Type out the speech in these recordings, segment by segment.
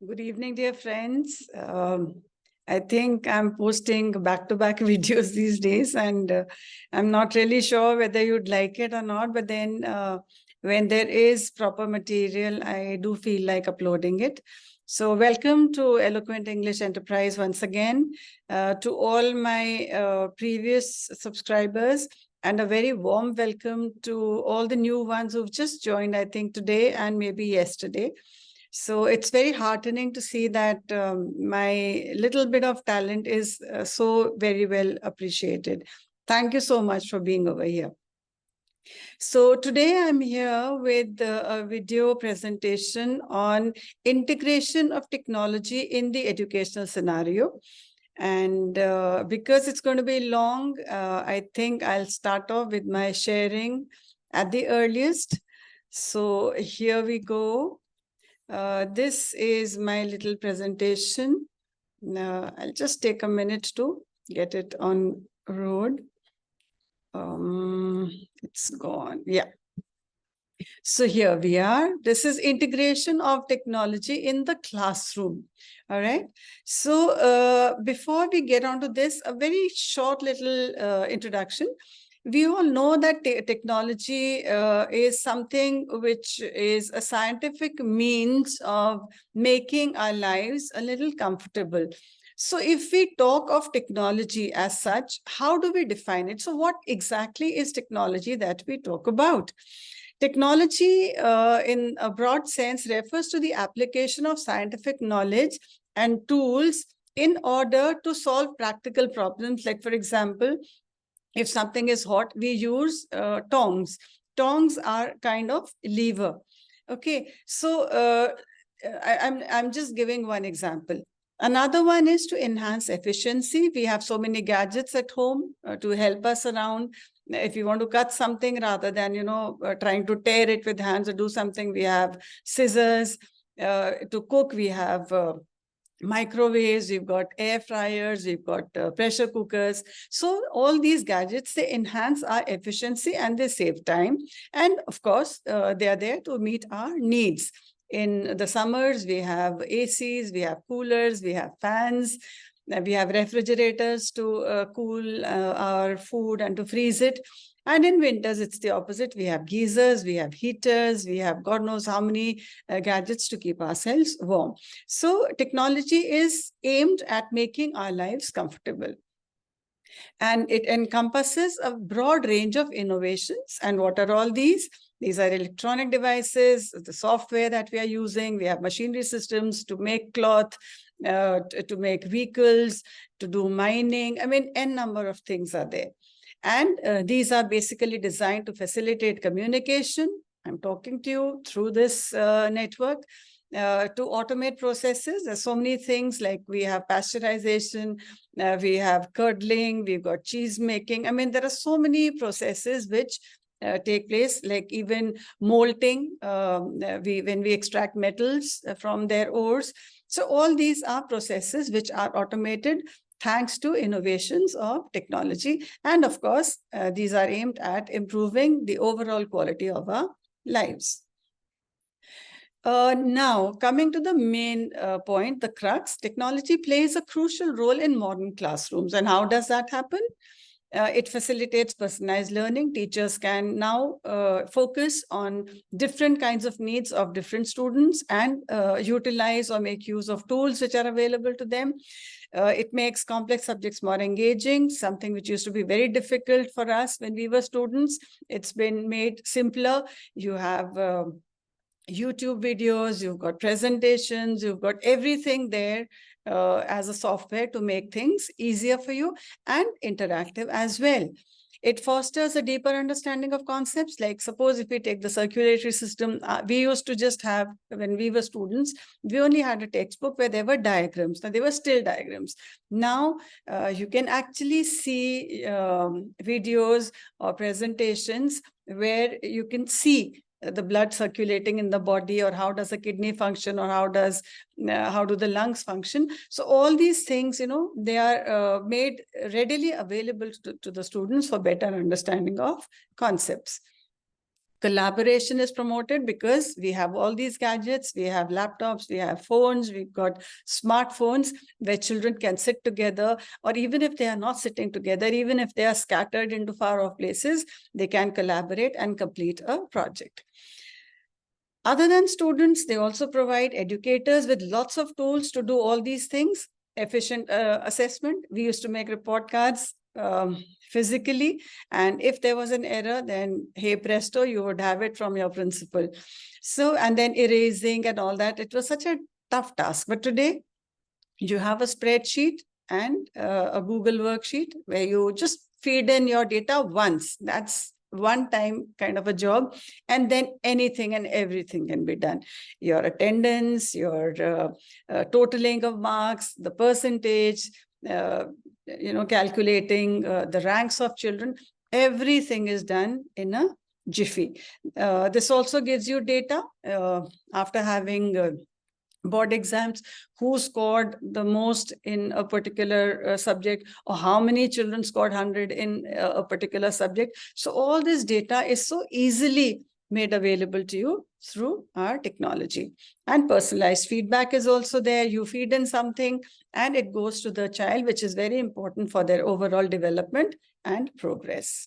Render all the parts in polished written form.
Good evening, dear friends. I think I'm posting back-to-back videos these days, and I'm not really sure whether you'd like it or not. But then, when there is proper material, I do feel like uploading it. So, welcome to Eloquent English Enterprise once again. To all my previous subscribers, and a very warm welcome to all the new ones who've just joined, I think, today and maybe yesterday. So it's very heartening to see that my little bit of talent is so very well appreciated. Thank you so much for being over here. So today I'm here with a video presentation on integration of technology in the educational scenario. And because it's going to be long, I think I'll start off with my sharing at the earliest. So here we go. This is my little presentation. I'll just take a minute to get it on road. It's gone. Yeah. So here we are. This is integration of technology in the classroom. All right. So before we get on to this, a very short little introduction. We all know that technology is something which is a scientific means of making our lives a little comfortable. So if we talk of technology as such, how do we define it? So what exactly is technology that we talk about? Technology, in a broad sense, refers to the application of scientific knowledge and tools in order to solve practical problems. Like, for example, if something is hot, we use tongs. Tongs are kind of lever. Okay, so I'm just giving one example. Another one is to enhance efficiency. We have so many gadgets at home to help us around. If you want to cut something, rather than trying to tear it with hands or do something, we have scissors. To cook, we have microwaves, we've got air fryers, we've got pressure cookers. So all these gadgets, they enhance our efficiency and they save time. And of course, they are there to meet our needs. In the summers, we have ACs, we have coolers, we have fans, we have refrigerators to cool our food and to freeze it. And in winters, it's the opposite. We have geysers, we have heaters, we have God knows how many gadgets to keep ourselves warm. So technology is aimed at making our lives comfortable. And it encompasses a broad range of innovations. And what are all these? These are electronic devices, the software that we are using. We have machinery systems to make cloth, to make vehicles, to do mining. I mean, n number of things are there. And these are basically designed to facilitate communication. I'm talking to you through this network. To automate processes. There's so many things, like we have pasteurization, we have curdling, we've got cheese making. I mean, there are so many processes which take place, like even molting, when we extract metals from their ores. So all these are processes which are automated thanks to innovations of technology. And of course, these are aimed at improving the overall quality of our lives. Now, coming to the main point, the crux, technology plays a crucial role in modern classrooms. And how does that happen? It facilitates personalized learning. Teachers can now focus on different kinds of needs of different students and utilize or make use of tools which are available to them. It makes complex subjects more engaging, something which used to be very difficult for us when we were students. It's been made simpler. You have YouTube videos, you've got presentations, you've got everything there as a software to make things easier for you and interactive as well. It fosters a deeper understanding of concepts. Like, suppose if we take the circulatory system, we used to just have, when we were students, we only had a textbook where there were diagrams. Now, they were still diagrams. Now, you can actually see videos or presentations where you can see the blood circulating in the body, or how does the kidney function, or how do the lungs function. So all these things, they are made readily available to the students for better understanding of concepts. Collaboration is promoted because we have all these gadgets, we have laptops, we have phones, we've got smartphones where children can sit together, or even if they are not sitting together, even if they are scattered into far off places, they can collaborate and complete a project. Other than students, they also provide educators with lots of tools to do all these things. Efficient assessment. We used to make report cards physically, and if there was an error, then hey presto, you would have it from your principal. So, and then erasing and all that, it was such a tough task. But today you have a spreadsheet and a Google worksheet where you just feed in your data once. That's one time kind of a job, and then anything and everything can be done. Your attendance, your totaling of marks, the percentage, calculating the ranks of children, everything is done in a jiffy. This also gives you data after having board exams, who scored the most in a particular subject, or how many children scored 100 in a particular subject. So all this data is so easily made available to you through our technology. And personalized feedback is also there. You feed in something and it goes to the child, which is very important for their overall development and progress.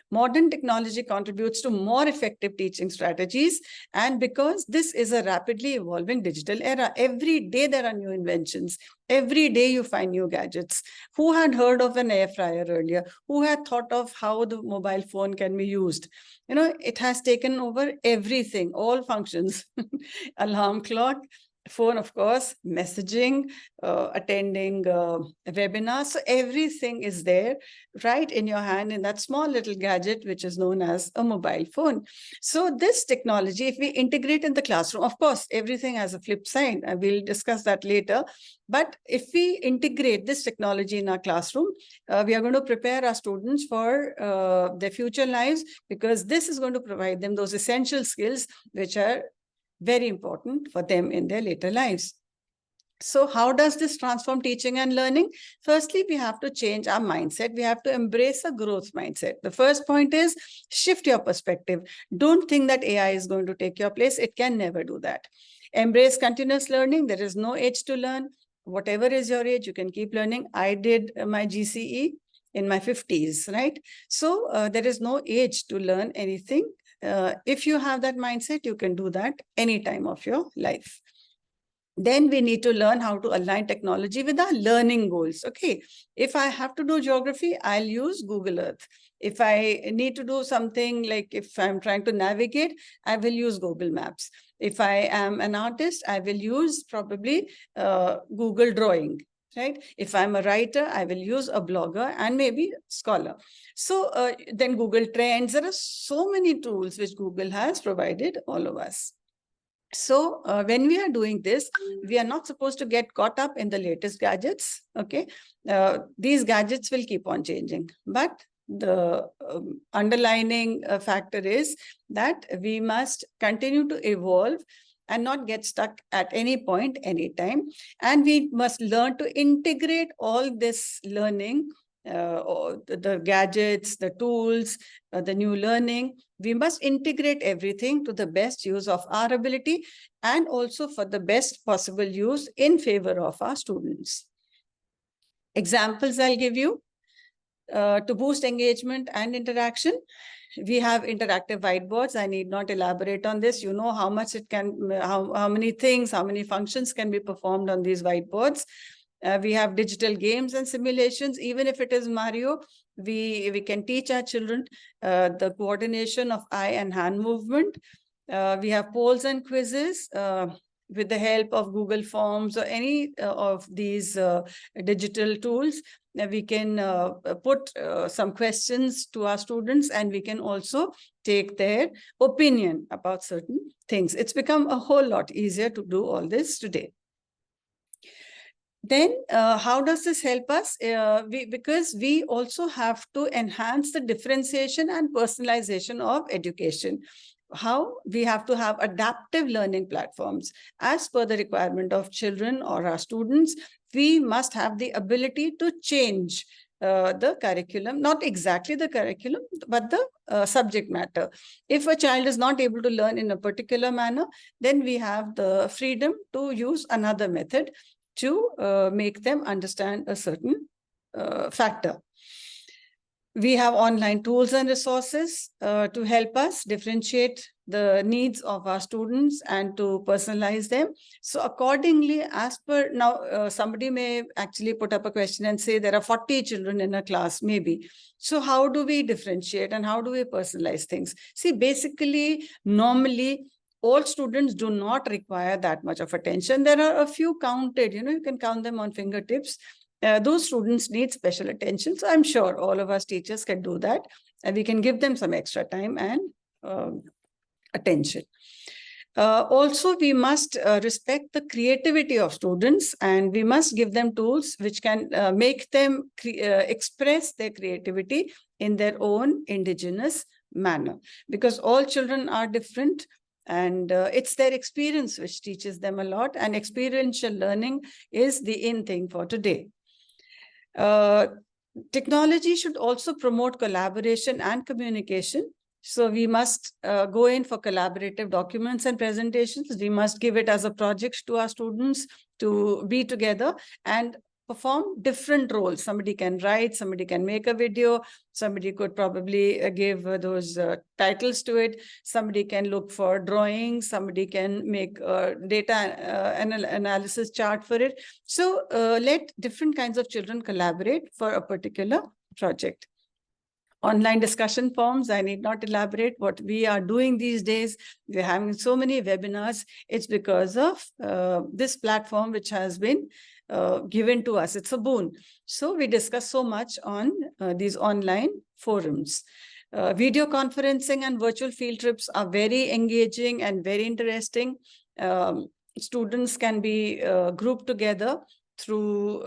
Modern technology contributes to more effective teaching strategies. And because this is a rapidly evolving digital era, every day there are new inventions. Every day you find new gadgets. Who had heard of an air fryer earlier? Who had thought of how the mobile phone can be used? It has taken over everything, all functions. Alarm clock, phone, of course, messaging, attending webinars. So everything is there right in your hand in that small little gadget, which is known as a mobile phone. So this technology, if we integrate in the classroom, of course, everything has a flip side. We'll discuss that later. But if we integrate this technology in our classroom, we are going to prepare our students for their future lives, because this is going to provide them those essential skills which are very important for them in their later lives. So how does this transform teaching and learning? Firstly, we have to change our mindset. We have to embrace a growth mindset. The first point is shift your perspective. Don't think that AI is going to take your place. It can never do that. Embrace continuous learning. There is no age to learn. Whatever is your age, you can keep learning. I did my GCE in my 50s, right? So there is no age to learn anything. If you have that mindset, you can do that any time of your life. Then we need to learn how to align technology with our learning goals. Okay, if I have to do geography, I'll use Google Earth. If I need to do something like if I'm trying to navigate, I will use Google Maps. If I am an artist, I will use probably Google Drawing. Right? If I'm a writer, I will use a blogger and maybe Scholar. So then Google Trends, there are so many tools which Google has provided all of us. So when we are doing this, we are not supposed to get caught up in the latest gadgets. Okay, these gadgets will keep on changing, but the underlining factor is that we must continue to evolve and not get stuck at any point, anytime. And we must learn to integrate all this learning, the gadgets, the tools, the new learning. We must integrate everything to the best use of our ability and also for the best possible use in favor of our students. Examples I'll give you. To boost engagement and interaction, we have interactive whiteboards. I need not elaborate on this. You know how much it can, how many things, how many functions can be performed on these whiteboards. We have digital games and simulations. Even if it is Mario, we can teach our children the coordination of eye and hand movement. We have polls and quizzes with the help of Google Forms or any of these digital tools. We can put some questions to our students, and we can also take their opinion about certain things. It's become a whole lot easier to do all this today. Then how does this help us? Because we also have to enhance the differentiation and personalization of education. How? We have to have adaptive learning platforms as per the requirement of children or our students. We must have the ability to change the curriculum, not exactly the curriculum, but the subject matter. If a child is not able to learn in a particular manner, then we have the freedom to use another method to make them understand a certain factor. We have online tools and resources to help us differentiate the needs of our students and to personalize them. So accordingly, as per now, somebody may actually put up a question and say there are 40 children in a class, maybe. So how do we differentiate and how do we personalize things? See, basically, normally, all students do not require that much of attention. There are a few counted, you can count them on fingertips. Those students need special attention. So I'm sure all of us teachers can do that. And we can give them some extra time and attention. Also, we must respect the creativity of students, and we must give them tools which can make them express their creativity in their own indigenous manner. Because all children are different, and it's their experience which teaches them a lot, and experiential learning is the in thing for today. Technology should also promote collaboration and communication. So we must go in for collaborative documents and presentations. We must give it as a project to our students to be together and perform different roles. Somebody can write, somebody can make a video, somebody could probably give those titles to it, somebody can look for drawings, somebody can make a data analysis chart for it. So let different kinds of children collaborate for a particular project. Online discussion forums, I need not elaborate what we are doing these days. We're having so many webinars. It's because of this platform which has been given to us. It's a boon. So we discuss so much on these online forums. Video conferencing and virtual field trips are very engaging and very interesting. Students can be grouped together through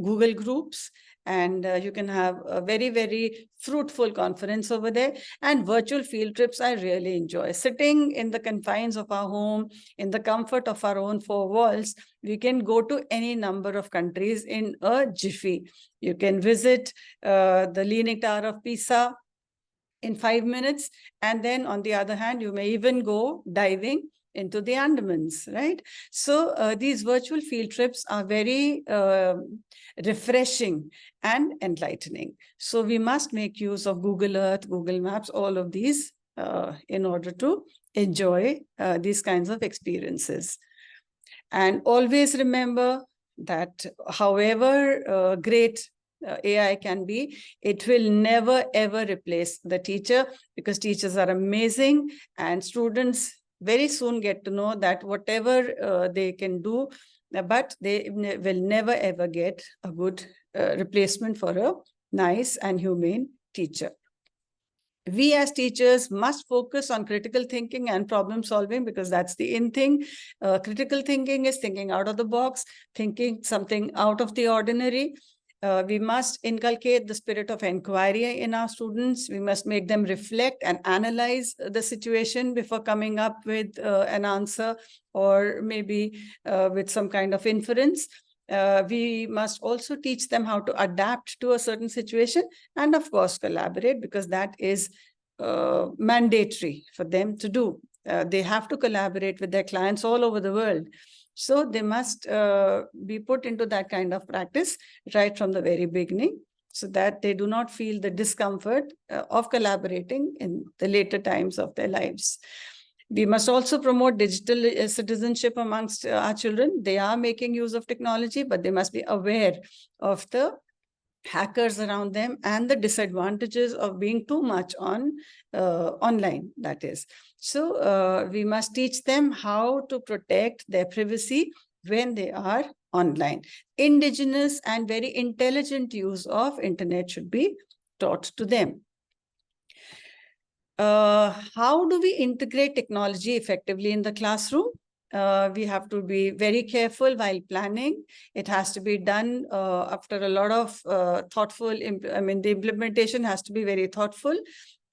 Google Groups, and you can have a very, very fruitful conference over there. And virtual field trips, I really enjoy. Sitting in the confines of our home, in the comfort of our own four walls, we can go to any number of countries in a jiffy. You can visit the Leaning Tower of Pisa in 5 minutes. And then on the other hand, you may even go diving into the Andamans, right? So these virtual field trips are very refreshing and enlightening. So we must make use of Google Earth, Google Maps, all of these in order to enjoy these kinds of experiences. And always remember that however great AI can be, it will never ever replace the teacher, because teachers are amazing, and students very soon get to know that whatever they can do, but they will never ever get a good replacement for a nice and humane teacher. We as teachers must focus on critical thinking and problem solving, because that's the in thing. Critical thinking is thinking out of the box, thinking something out of the ordinary. We must inculcate the spirit of inquiry in our students. We must make them reflect and analyze the situation before coming up with an answer, or maybe with some kind of inference. We must also teach them how to adapt to a certain situation, and of course collaborate, because that is mandatory for them to do. They have to collaborate with their clients all over the world. So they must be put into that kind of practice right from the very beginning, so that they do not feel the discomfort of collaborating in the later times of their lives. We must also promote digital citizenship amongst our children. They are making use of technology, but they must be aware of the hackers around them and the disadvantages of being too much on online, that is. So we must teach them how to protect their privacy when they are online. Indigenous and very intelligent use of internet should be taught to them. How do we integrate technology effectively in the classroom? We have to be very careful while planning. It has to be done after a lot of thoughtful, the implementation has to be very thoughtful.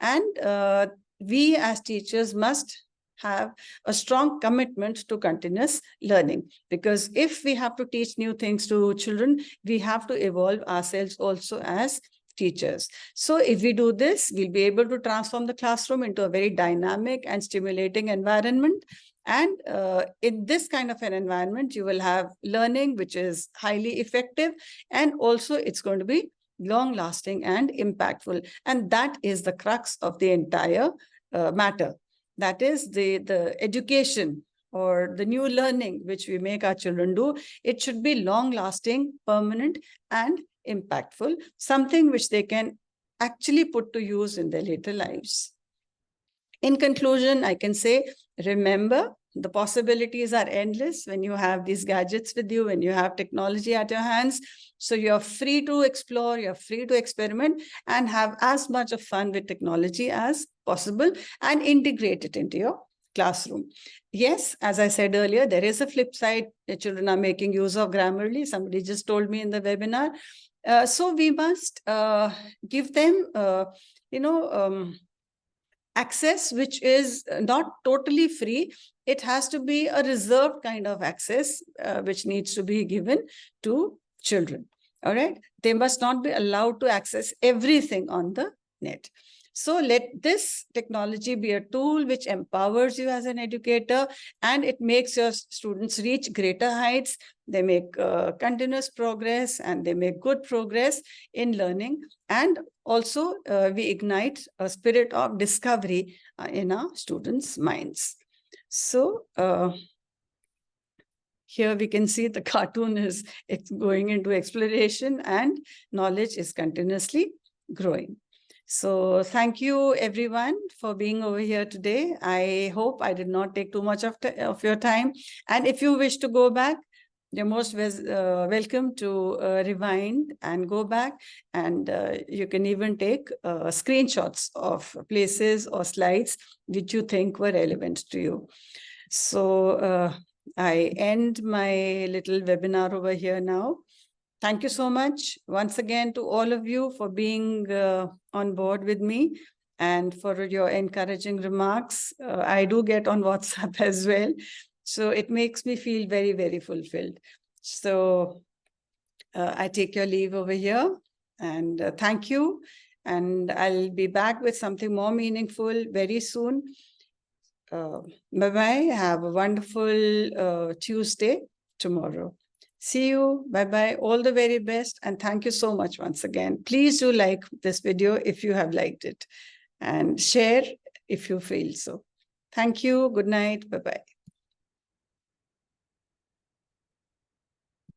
And we as teachers must have a strong commitment to continuous learning. Because if we have to teach new things to children, we have to evolve ourselves also as teachers. So if we do this, we'll be able to transform the classroom into a very dynamic and stimulating environment. And in this kind of an environment, you will have learning which is highly effective, and also it's going to be long-lasting and impactful. And that is the crux of the entire matter. That is the education or the new learning which we make our children do. It should be long-lasting, permanent, and impactful, something which they can actually put to use in their later lives. In conclusion, I can say, remember, the possibilities are endless when you have these gadgets with you, when you have technology at your hands. So you're free to explore, you're free to experiment, and have as much of fun with technology as possible, and integrate it into your classroom. Yes, as I said earlier, there is a flip side. The children are making use of Grammarly. Somebody just told me in the webinar. So we must give them, access which is not totally free. It has to be a reserved kind of access which needs to be given to children. All right. They must not be allowed to access everything on the net. So let this technology be a tool which empowers you as an educator, and it makes your students reach greater heights. They make continuous progress, and they make good progress in learning. And also, we ignite a spirit of discovery in our students' minds. So here we can see the cartoon is going into exploration, and knowledge is continuously growing. So thank you, everyone, for being over here today. I hope I did not take too much of your time. And if you wish to go back, you're most welcome to rewind and go back. And you can even take screenshots of places or slides which you think were relevant to you. So I end my little webinar over here now. Thank you so much once again to all of you for being on board with me, and for your encouraging remarks. I do get on WhatsApp as well. So it makes me feel very, very fulfilled. So I take your leave over here, and thank you. And I'll be back with something more meaningful very soon. Bye-bye. Have a wonderful Tuesday tomorrow. See you. Bye-bye. All the very best. And thank you so much once again. Please do like this video if you have liked it, and share if you feel so. Thank you. Good night. Bye-bye.